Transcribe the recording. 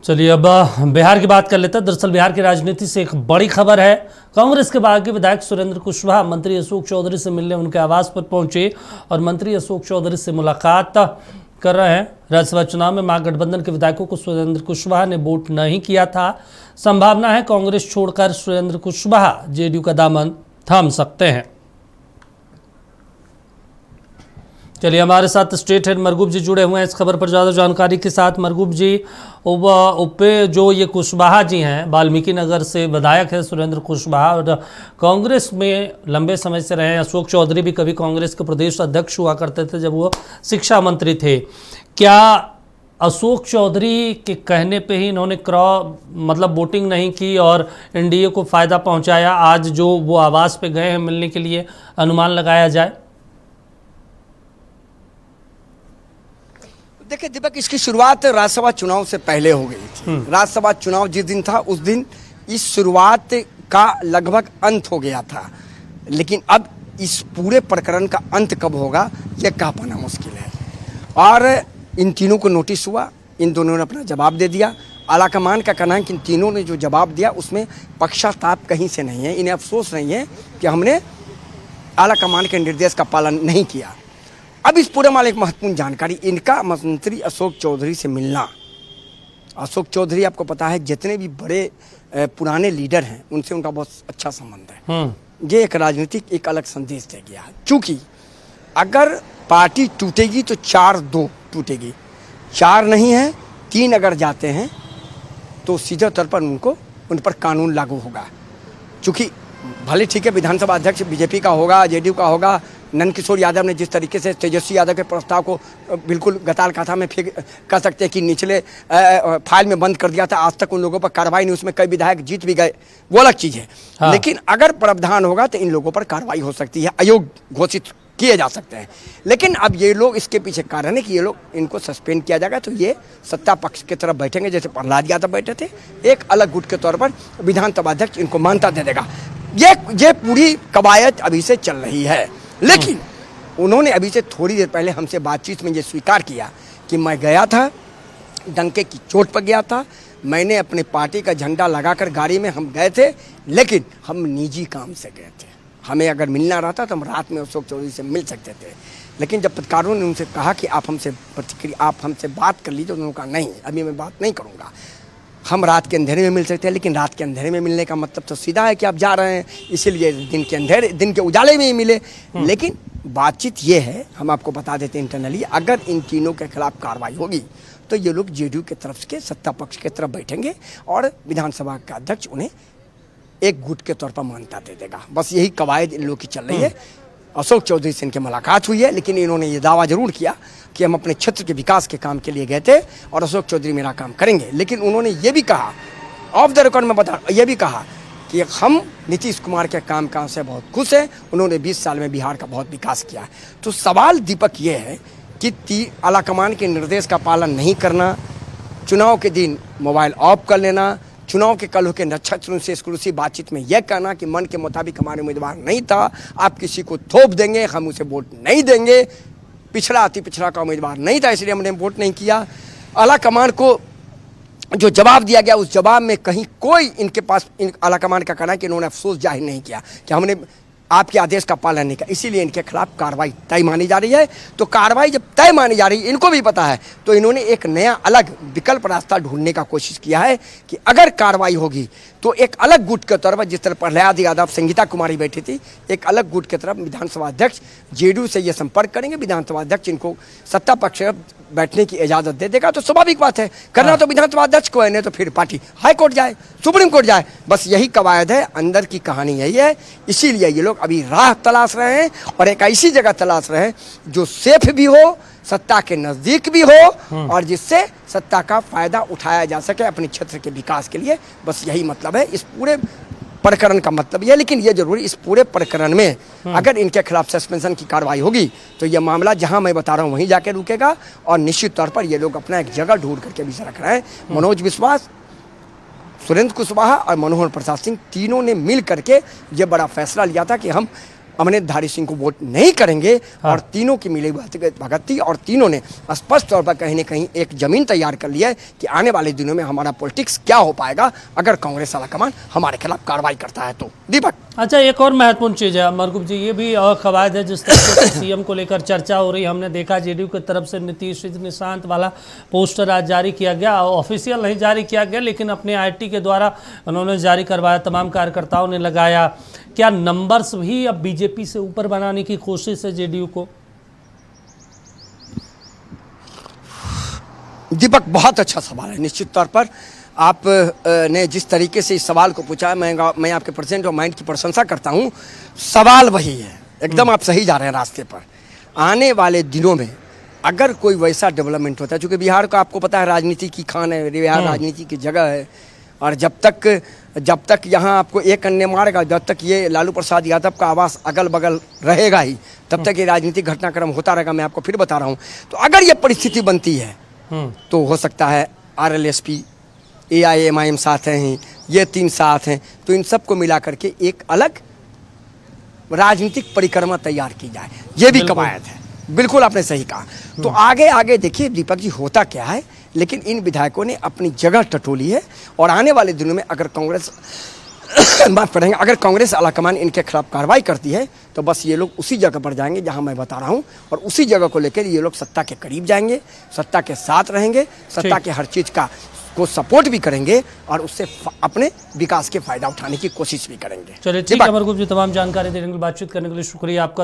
चलिए अब बिहार की बात कर लेते हैं। दरअसल बिहार की राजनीति से एक बड़ी खबर है। कांग्रेस के बागी विधायक सुरेंद्र कुशवाहा मंत्री अशोक चौधरी से मिलने उनके आवास पर पहुंचे और मंत्री अशोक चौधरी से मुलाकात कर रहे हैं। राज्यसभा चुनाव में महागठबंधन के विधायकों को सुरेंद्र कुशवाहा ने वोट नहीं किया था। संभावना है कांग्रेस छोड़कर सुरेंद्र कुशवाहा जेडीयू का दामन थाम सकते हैं। चलिए हमारे साथ स्टेट हेड मरगूब जी जुड़े हुए हैं इस खबर पर ज़्यादा जानकारी के साथ। मरगूब जी, उपे जो ये कुशवाहा जी हैं, वाल्मीकि नगर से विधायक है सुरेंद्र कुशवाहा और कांग्रेस में लंबे समय से रहे हैं। अशोक चौधरी भी कभी कांग्रेस के प्रदेश अध्यक्ष हुआ करते थे जब वो शिक्षा मंत्री थे। क्या अशोक चौधरी के कहने पे ही इन्होंने वोटिंग नहीं की और एनडीए को फ़ायदा पहुंचाया? आज जो वो आवास पे गए हैं मिलने के लिए, अनुमान लगाया जाए? देखिए दीपक, इसकी शुरुआत राज्यसभा चुनाव से पहले हो गई थी। राज्यसभा चुनाव जिस दिन था उस दिन इस शुरुआत का लगभग अंत हो गया था, लेकिन अब इस पूरे प्रकरण का अंत कब होगा यह कह पाना मुश्किल है। और इन तीनों को नोटिस हुआ, इन दोनों ने अपना जवाब दे दिया। आलाकमान का कहना है कि इन तीनों ने जो जवाब दिया उसमें पक्षाताप कहीं से नहीं है। इन्हें अफसोस नहीं है कि हमने आलाकमान के निर्देश का पालन नहीं किया। अब इस पूरे मामले एक महत्वपूर्ण जानकारी, इनका मंत्री अशोक चौधरी से मिलना। अशोक चौधरी आपको पता है जितने भी बड़े पुराने लीडर हैं उनसे उनका बहुत अच्छा संबंध है। ये एक राजनीतिक एक अलग संदेश दे गया है। चूंकि अगर पार्टी टूटेगी तो 4-2 टूटेगी, 4 नहीं है 3 अगर जाते हैं तो सीधे तौर पर उन पर कानून लागू होगा। चूंकि भले ठीक है विधानसभा अध्यक्ष बीजेपी का होगा, जेडीयू का होगा। नंद किशोर यादव ने जिस तरीके से तेजस्वी यादव के प्रस्ताव को बिल्कुल गताल कथा में फेंक कह सकते हैं कि निचले फाइल में बंद कर दिया था, आज तक उन लोगों पर कार्रवाई नहीं, उसमें कई विधायक जीत भी गए, वो अलग चीज़ है। हाँ। लेकिन अगर प्रावधान होगा तो इन लोगों पर कार्रवाई हो सकती है, अयोग्य घोषित किए जा सकते हैं। लेकिन अब ये लोग इसके पीछे कारण है कि ये लोग इनको सस्पेंड किया जाएगा तो ये सत्ता पक्ष की तरफ बैठेंगे, जैसे प्रहलाद यादव बैठे थे। एक अलग गुट के तौर पर विधानसभा अध्यक्ष इनको मान्यता दे देगा। ये पूरी कवायद अभी से चल रही है। लेकिन उन्होंने अभी से थोड़ी देर पहले हमसे बातचीत में ये स्वीकार किया कि मैं गया था, डंके की चोट पर गया था, मैंने अपने पार्टी का झंडा लगाकर गाड़ी में हम गए थे, लेकिन हम निजी काम से गए थे। हमें अगर मिलना रहता तो हम रात में अशोक चौधरी से मिल सकते थे। लेकिन जब पत्रकारों ने उनसे कहा कि आप हमसे बात कर लीजिए, उन्होंने कहा नहीं, अभी मैं बात नहीं करूँगा। हम रात के अंधेरे में मिल सकते हैं, लेकिन रात के अंधेरे में मिलने का मतलब तो सीधा है कि आप जा रहे हैं, इसीलिए दिन के उजाले में ही मिले। लेकिन बातचीत ये है, हम आपको बता देते हैं इंटरनली, अगर इन तीनों के खिलाफ कार्रवाई होगी तो ये लोग जेडीयू के तरफ के सत्ता पक्ष के तरफ बैठेंगे और विधानसभा का अध्यक्ष उन्हें एक गुट के तौर पर मान्यता दे देगा। बस यही कवायद इन लोगों की चल रही है। अशोक चौधरी से इनकी मुलाकात हुई है, लेकिन इन्होंने ये दावा जरूर किया कि हम अपने क्षेत्र के विकास के काम के लिए गए थे और अशोक चौधरी मेरा काम करेंगे। लेकिन उन्होंने ये भी कहा, ऑफ द रिकॉर्ड में ये भी कहा कि हम नीतीश कुमार के काम से बहुत खुश हैं, उन्होंने 20 साल में बिहार का बहुत विकास किया है। तो सवाल दीपक ये है कि आलाकमान के निर्देश का पालन नहीं करना, चुनाव के दिन मोबाइल ऑफ कर लेना, चुनाव के कल के नक्षत्र से एक्सक्लूसिव बातचीत में यह कहना कि मन के मुताबिक हमारे उम्मीदवार नहीं था, आप किसी को थोप देंगे, हम उसे वोट नहीं देंगे, अति पिछड़ा का उम्मीदवार नहीं था इसलिए हमने वोट नहीं किया। आलाकमान को जो जवाब दिया गया उस जवाब में कहीं कोई इनके पास आलाकमान का कहना है कि इन्होंने अफसोस जाहिर नहीं किया कि हमने आपके आदेश का पालन नहीं किया, इसीलिए इनके खिलाफ कार्रवाई तय मानी जा रही है। तो कार्रवाई जब तय मानी जा रही है, इनको भी पता है, तो इन्होंने एक नया अलग विकल्प रास्ता ढूंढने का कोशिश किया है कि अगर कार्रवाई होगी तो एक अलग गुट के तौर पर, जिस तरह प्रहलाद यादव, संगीता कुमारी बैठी थी, एक अलग गुट के तरफ विधानसभा अध्यक्ष जेडीयू से ये संपर्क करेंगे। विधानसभा अध्यक्ष इनको सत्ता पक्ष बैठने की इजाजत दे देगा। तो स्वाभाविक बात है, करना तो विधानसभा अध्यक्ष को है, नहीं तो फिर पार्टी हाई कोर्ट जाए, सुप्रीम कोर्ट जाए। बस यही कवायद है, अंदर की कहानी यही है। इसीलिए ये लोग अभी राह तलाश रहे हैं और एक ऐसी जगह तलाश रहे हैं जो सेफ भी हो, सत्ता के नजदीक भी हो और जिससे सत्ता का फायदा उठाया जा सके अपने क्षेत्र के विकास के लिए। बस यही मतलब है इस पूरे प्रकरण का मतलब यह। लेकिन यह जरूरी, इस पूरे प्रकरण में अगर इनके खिलाफ सस्पेंशन की कार्रवाई होगी तो यह मामला जहां मैं बता रहा हूं वहीं जाके रुकेगा और निश्चित तौर पर ये लोग अपना एक जगह ढूंढ करके भी रख रहे हैं। मनोज विश्वास, सुरेंद्र कुशवाहा और मनोहर प्रसाद सिंह तीनों ने मिल करके ये बड़ा फैसला लिया था कि हम अमृतधारी सिंह को वोट नहीं करेंगे। और तीनों की मिली भगत और तीनों ने स्पष्ट तौर पर कहीं न कहीं एक जमीन तैयार कर लिया है कि आने वाले दिनों में हमारा पॉलिटिक्स क्या हो पाएगा अगर कांग्रेस आलाकमान हमारे खिलाफ कार्रवाई करता है तो। दीपक, अच्छा, एक और महत्वपूर्ण चीज़ है मरगूब जी, ये भी कवायद है जिस तरीके से सीएम को लेकर चर्चा हो रही, हमने देखा जेडीयू की तरफ से नीतीश निशांत वाला पोस्टर आज जारी किया गया, ऑफिशियल नहीं जारी किया गया लेकिन अपने आईटी के द्वारा उन्होंने जारी करवाया, तमाम कार्यकर्ताओं ने लगाया। क्या नंबर्स भी अब बीजेपी से ऊपर बनाने की कोशिश है जेडीयू को? दीपक, बहुत अच्छा सवाल है। निश्चित तौर पर आप ने जिस तरीके से इस सवाल को पूछा है, मैं आपके प्रेजेंट ऑफ माइंड की प्रशंसा करता हूं। सवाल वही है, एकदम आप सही जा रहे हैं रास्ते पर। आने वाले दिनों में अगर कोई वैसा डेवलपमेंट होता है, चूंकि बिहार का आपको पता है राजनीति की खान है, बिहार राजनीति की जगह है, और जब तक यहाँ आपको एक अन्य मारेगा, जब तक ये लालू प्रसाद यादव का आवास अगल बगल रहेगा ही, तब तक ये राजनीतिक घटनाक्रम होता रहेगा। मैं आपको फिर बता रहा हूँ, तो अगर ये परिस्थिति बनती है तो हो सकता है RLSP, AIMIM साथ हैं, ये तीन साथ हैं, तो इन सबको मिला करके एक अलग राजनीतिक परिक्रमा तैयार की जाए, ये भी कवायद है। बिल्कुल आपने सही कहा। तो आगे देखिए दीपक जी, होता क्या है, लेकिन इन विधायकों ने अपनी जगह टटोली है और आने वाले दिनों में अगर कांग्रेस माफ करेंगे, अगर कांग्रेस आलाकमान इनके खिलाफ कार्रवाई करती है तो बस ये लोग उसी जगह पर जाएंगे जहां मैं बता रहा हूं, और उसी जगह को लेकर ये लोग सत्ता के करीब जाएंगे, सत्ता के साथ रहेंगे, सत्ता के हर चीज को सपोर्ट भी करेंगे और उससे अपने विकास के फायदा उठाने की कोशिश भी करेंगे। चलिए ठीक है मरगूब जी, तमाम जानकारी देने के लिए, बातचीत करने के लिए शुक्रिया आपका।